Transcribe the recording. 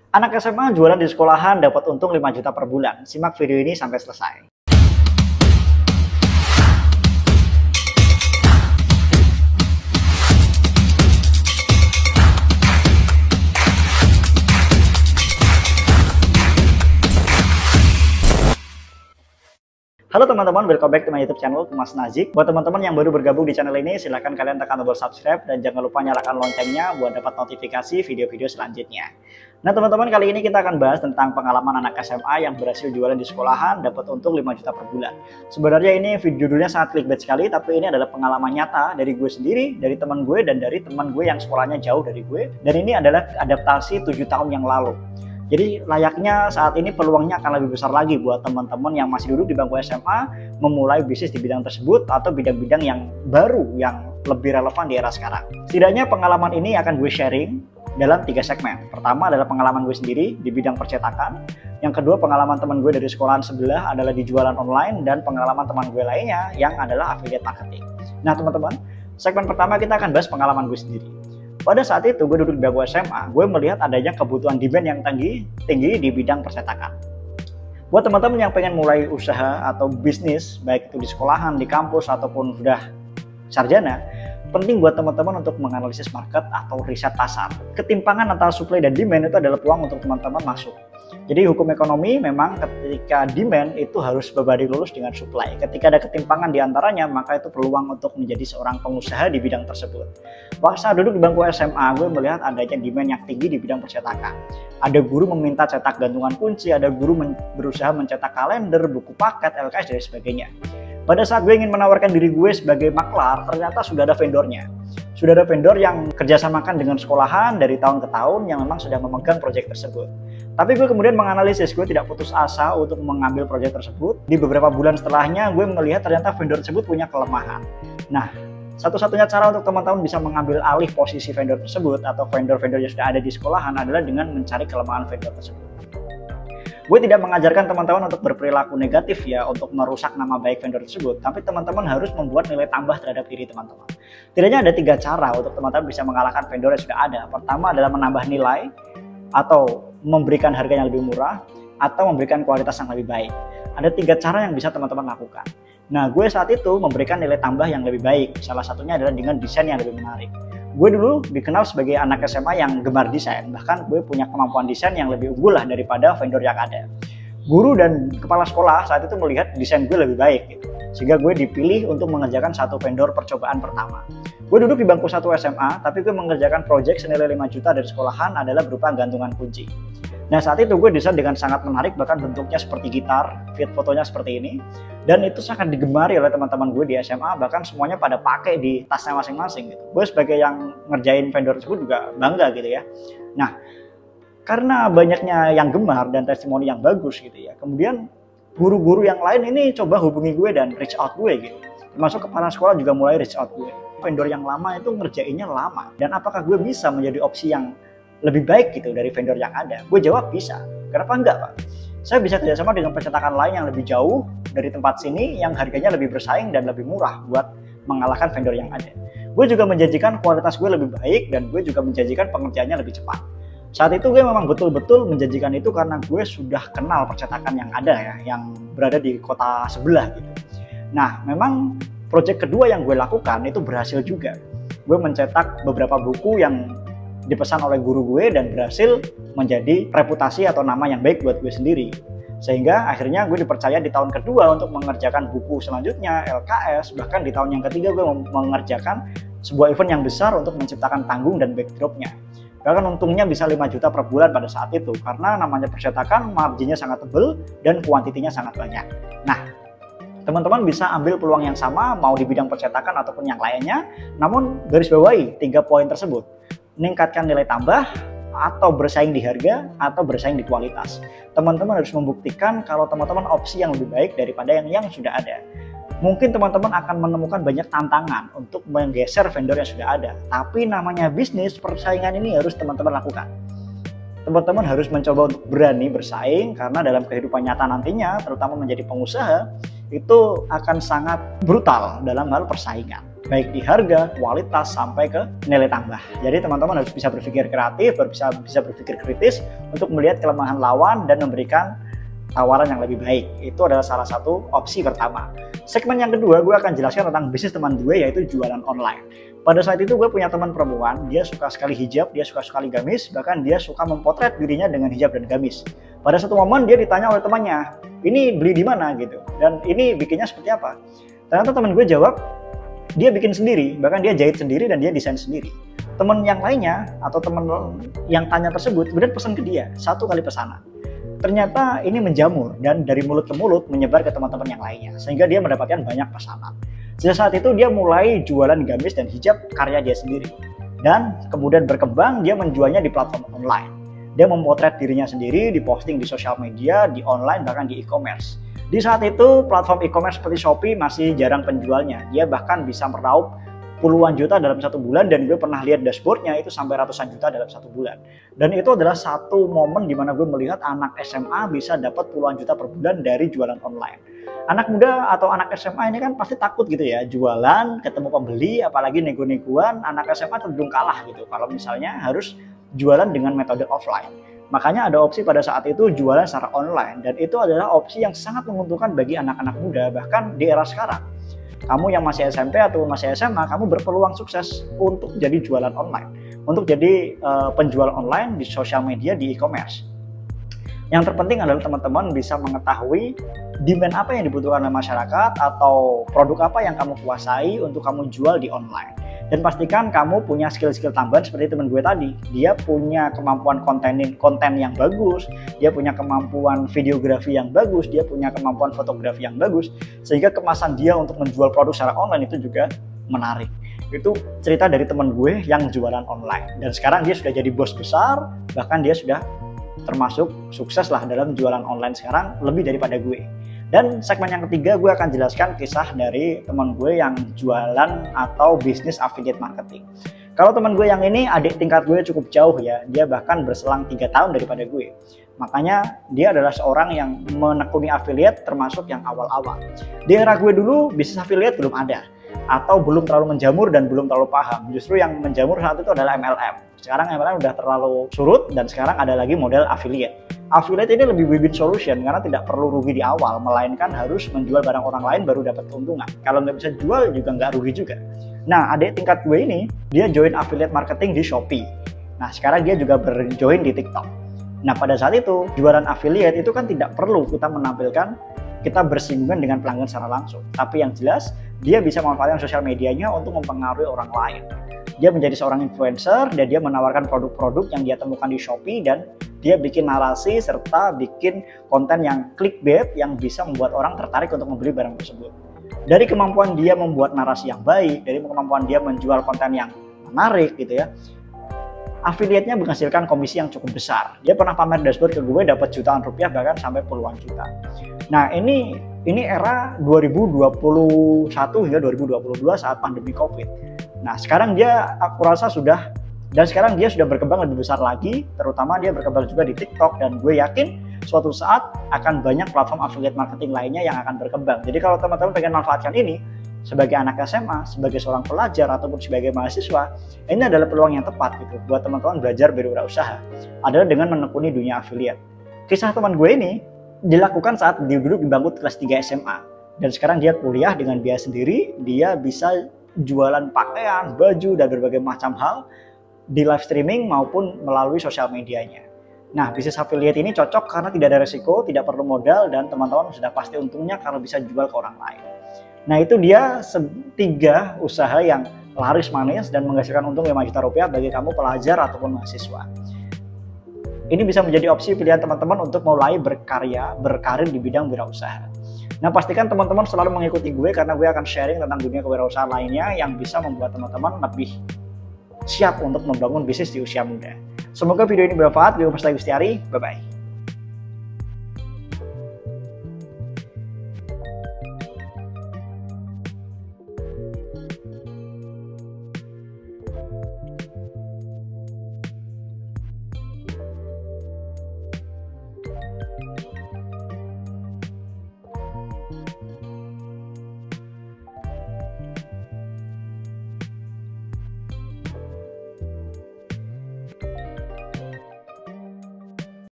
Anak SMA jualan di sekolahan dapat untung 5 juta per bulan. Simak video ini sampai selesai. Halo teman-teman, welcome back to my YouTube channel, Mas Nazik. Buat teman-teman yang baru bergabung di channel ini, silahkan kalian tekan tombol subscribe dan jangan lupa nyalakan loncengnya buat dapat notifikasi video-video selanjutnya. Nah teman-teman, kali ini kita akan bahas tentang pengalaman anak SMA yang berhasil jualan di sekolahan dapat untung 5 juta per bulan. Sebenarnya ini judulnya sangat clickbait sekali, tapi ini adalah pengalaman nyata dari gue sendiri, dari teman gue, dan dari teman gue yang sekolahnya jauh dari gue. Dan ini adalah adaptasi 7 tahun yang lalu. Jadi layaknya saat ini peluangnya akan lebih besar lagi buat teman-teman yang masih duduk di bangku SMA memulai bisnis di bidang tersebut atau bidang-bidang yang baru yang lebih relevan di era sekarang. Setidaknya pengalaman ini akan gue sharing dalam 3 segmen. Pertama adalah pengalaman gue sendiri di bidang percetakan. Yang kedua pengalaman teman gue dari sekolahan sebelah adalah di jualan online, dan pengalaman teman gue lainnya yang adalah affiliate marketing. Nah teman-teman, segmen pertama kita akan bahas pengalaman gue sendiri. Pada saat itu gue duduk di bangku SMA, gue melihat adanya kebutuhan demand yang tinggi di bidang percetakan. Buat teman-teman yang pengen mulai usaha atau bisnis, baik itu di sekolahan, di kampus, ataupun sudah sarjana, penting buat teman-teman untuk menganalisis market atau riset pasar. Ketimpangan antara supply dan demand itu adalah peluang untuk teman-teman masuk. Jadi hukum ekonomi memang ketika demand itu harus berbanding lurus dengan supply. Ketika ada ketimpangan di antaranya, maka itu peluang untuk menjadi seorang pengusaha di bidang tersebut. Waktu saat duduk di bangku SMA, gue melihat adanya demand yang tinggi di bidang percetakan. Ada guru meminta cetak gantungan kunci, ada guru berusaha mencetak kalender, buku paket, LKS, dan sebagainya. Pada saat gue ingin menawarkan diri gue sebagai maklar, ternyata sudah ada vendornya. Sudah ada vendor yang kerjasamakan dengan sekolahan dari tahun ke tahun yang memang sudah memegang proyek tersebut. Tapi gue kemudian menganalisis, gue tidak putus asa untuk mengambil proyek tersebut. Di beberapa bulan setelahnya, gue melihat ternyata vendor tersebut punya kelemahan. Nah, satu-satunya cara untuk teman-teman bisa mengambil alih posisi vendor tersebut atau vendor-vendor yang sudah ada di sekolahan adalah dengan mencari kelemahan vendor tersebut. Gue tidak mengajarkan teman-teman untuk berperilaku negatif ya, untuk merusak nama baik vendor tersebut, tapi teman-teman harus membuat nilai tambah terhadap diri teman-teman. Tidaknya ada 3 cara untuk teman-teman bisa mengalahkan vendor yang sudah ada. Pertama adalah menambah nilai, atau memberikan harga yang lebih murah, atau memberikan kualitas yang lebih baik. Ada 3 cara yang bisa teman-teman lakukan. Nah, gue saat itu memberikan nilai tambah yang lebih baik. Salah satunya adalah dengan desain yang lebih menarik. Gue dulu dikenal sebagai anak SMA yang gemar desain, bahkan gue punya kemampuan desain yang lebih unggul lah daripada vendor yang ada. Guru dan kepala sekolah saat itu melihat desain gue lebih baik gitu. Sehingga gue dipilih untuk mengerjakan satu vendor percobaan pertama. Gue duduk di bangku 1 SMA, tapi gue mengerjakan proyek senilai 5 juta dari sekolahan adalah berupa gantungan kunci. Nah saat itu gue desain dengan sangat menarik, bahkan bentuknya seperti gitar, fit fotonya seperti ini. Dan itu sangat digemari oleh teman-teman gue di SMA, bahkan semuanya pada pakai di tasnya masing-masing gitu. Gue sebagai yang ngerjain vendor tersebut juga bangga gitu ya. Nah, karena banyaknya yang gemar dan testimoni yang bagus gitu ya, kemudian guru-guru yang lain ini coba hubungi gue dan reach out gue gitu. Termasuk kepala sekolah juga mulai reach out gue. Vendor yang lama itu ngerjainnya lama, dan apakah gue bisa menjadi opsi yang lebih baik gitu dari vendor yang ada? Gue jawab bisa. Kenapa enggak, Pak? Saya bisa kerjasama dengan percetakan lain yang lebih jauh dari tempat sini yang harganya lebih bersaing dan lebih murah buat mengalahkan vendor yang ada. Gue juga menjanjikan kualitas gue lebih baik, dan gue juga menjanjikan pengerjaannya lebih cepat. Saat itu gue memang betul-betul menjanjikan itu karena gue sudah kenal percetakan yang ada ya, yang berada di kota sebelah gitu. Nah, memang proyek kedua yang gue lakukan itu berhasil juga. Gue mencetak beberapa buku yang dipesan oleh guru gue dan berhasil menjadi reputasi atau nama yang baik buat gue sendiri. Sehingga akhirnya gue dipercaya di tahun kedua untuk mengerjakan buku selanjutnya, LKS, bahkan di tahun yang ketiga gue mengerjakan sebuah event yang besar untuk menciptakan panggung dan backdropnya. Bahkan untungnya bisa 5 juta per bulan pada saat itu, karena namanya percetakan, marginnya sangat tebal dan kuantitinya sangat banyak. Nah, teman-teman bisa ambil peluang yang sama mau di bidang percetakan ataupun yang lainnya, namun garis bawahi 3 poin tersebut. Meningkatkan nilai tambah, atau bersaing di harga, atau bersaing di kualitas. Teman-teman harus membuktikan kalau teman-teman opsi yang lebih baik daripada yang sudah ada. Mungkin teman-teman akan menemukan banyak tantangan untuk menggeser vendor yang sudah ada. Tapi namanya bisnis, persaingan ini harus teman-teman lakukan. Teman-teman harus mencoba untuk berani bersaing, karena dalam kehidupan nyata nantinya, terutama menjadi pengusaha, itu akan sangat brutal dalam hal persaingan. baik di harga, kualitas, sampai ke nilai tambah. Jadi teman-teman harus bisa berpikir kreatif, bisa berpikir kritis untuk melihat kelemahan lawan dan memberikan tawaran yang lebih baik. Itu adalah salah satu opsi pertama. Segmen yang kedua, gue akan jelaskan tentang bisnis teman gue, yaitu jualan online. Pada saat itu gue punya teman perempuan, dia suka sekali hijab, dia suka sekali gamis, bahkan dia suka mempotret dirinya dengan hijab dan gamis. Pada satu momen dia ditanya oleh temannya, ini beli di mana gitu, dan ini bikinnya seperti apa? Ternyata teman gue jawab, dia bikin sendiri, bahkan dia jahit sendiri dan dia desain sendiri. Teman yang lainnya atau teman yang tanya tersebut kemudian pesan ke dia, 1 kali pesanan. Ternyata ini menjamur dan dari mulut ke mulut menyebar ke teman-teman yang lainnya, sehingga dia mendapatkan banyak pesanan. Sejak saat itu dia mulai jualan gamis dan hijab karya dia sendiri, dan kemudian berkembang dia menjualnya di platform online. Dia memotret dirinya sendiri, diposting di sosial media, di online, bahkan di e-commerce. Di saat itu platform e-commerce seperti Shopee masih jarang penjualnya, dia bahkan bisa meraup puluhan juta dalam 1 bulan, dan gue pernah lihat dashboardnya itu sampai ratusan juta dalam 1 bulan. Dan itu adalah satu momen di mana gue melihat anak SMA bisa dapat puluhan juta per bulan dari jualan online. Anak muda atau anak SMA ini kan pasti takut gitu ya, jualan, ketemu pembeli, apalagi nego-negoan, anak SMA cenderung kalah gitu kalau misalnya harus jualan dengan metode offline. Makanya ada opsi pada saat itu jualan secara online, dan itu adalah opsi yang sangat menguntungkan bagi anak-anak muda, bahkan di era sekarang. Kamu yang masih SMP atau masih SMA, kamu berpeluang sukses untuk jadi jualan online, untuk jadi penjual online di sosial media, di e-commerce. Yang terpenting adalah teman-teman bisa mengetahui demand apa yang dibutuhkan oleh masyarakat atau produk apa yang kamu kuasai untuk kamu jual di online. Dan pastikan kamu punya skill-skill tambahan seperti teman gue tadi. Dia punya kemampuan konten yang bagus, dia punya kemampuan videografi yang bagus, dia punya kemampuan fotografi yang bagus, sehingga kemasan dia untuk menjual produk secara online itu juga menarik. Itu cerita dari teman gue yang jualan online. Dan sekarang dia sudah jadi bos besar, bahkan dia sudah termasuk sukses lah dalam jualan online sekarang lebih daripada gue. Dan segmen yang ketiga gue akan jelaskan kisah dari teman gue yang jualan atau bisnis affiliate marketing. Kalau teman gue yang ini adik tingkat gue cukup jauh ya, dia bahkan berselang 3 tahun daripada gue. Makanya dia adalah seorang yang menekuni affiliate termasuk yang awal-awal. Di era gue dulu bisnis affiliate belum ada, atau belum terlalu menjamur dan belum terlalu paham. Justru yang menjamur saat itu adalah MLM. Sekarang MLM udah terlalu surut dan sekarang ada lagi model affiliate. Affiliate ini lebih win-win solution karena tidak perlu rugi di awal, melainkan harus menjual barang orang lain baru dapat keuntungan. Kalau nggak bisa jual juga nggak rugi juga. Nah, adik tingkat gue ini, dia join affiliate marketing di Shopee. Nah, sekarang dia juga berjoin di TikTok. Nah, pada saat itu, jualan affiliate itu kan tidak perlu kita menampilkan kita bersinggungan dengan pelanggan secara langsung. Tapi yang jelas, dia bisa memanfaatkan sosial medianya untuk mempengaruhi orang lain. Dia menjadi seorang influencer dan dia menawarkan produk-produk yang dia temukan di Shopee, dan dia bikin narasi serta bikin konten yang clickbait yang bisa membuat orang tertarik untuk membeli barang tersebut. Dari kemampuan dia membuat narasi yang baik, dari kemampuan dia menjual konten yang menarik gitu ya, affiliate-nya menghasilkan komisi yang cukup besar. Dia pernah pamer dashboard ke gue dapat jutaan rupiah, bahkan sampai puluhan juta. Nah, ini era 2021 hingga 2022 saat pandemi Covid. Nah, sekarang aku rasa sudah berkembang lebih besar lagi, terutama dia berkembang juga di TikTok, dan gue yakin suatu saat akan banyak platform affiliate marketing lainnya yang akan berkembang. Jadi kalau teman-teman pengen manfaatkan ini sebagai anak SMA, sebagai seorang pelajar ataupun sebagai mahasiswa, ini adalah peluang yang tepat gitu buat teman-teman belajar berwirausaha, adalah dengan menekuni dunia affiliate. Kisah teman gue ini dilakukan saat dia duduk di bangku kelas 3 SMA, dan sekarang dia kuliah dengan biaya sendiri. Dia bisa jualan pakaian, baju, dan berbagai macam hal di live streaming maupun melalui sosial medianya. Nah, bisnis affiliate ini cocok karena tidak ada resiko, tidak perlu modal, dan teman-teman sudah pasti untungnya karena bisa jual ke orang lain. Nah, itu dia 3 usaha yang laris manis dan menghasilkan untung 5 juta rupiah bagi kamu pelajar ataupun mahasiswa. Ini bisa menjadi opsi pilihan teman-teman untuk mulai berkarir di bidang wirausaha. Nah, pastikan teman-teman selalu mengikuti gue karena gue akan sharing tentang dunia kewirausahaan lainnya yang bisa membuat teman-teman lebih siap untuk membangun bisnis di usia muda. Semoga video ini bermanfaat. Gue Mas Gustiari, bye-bye.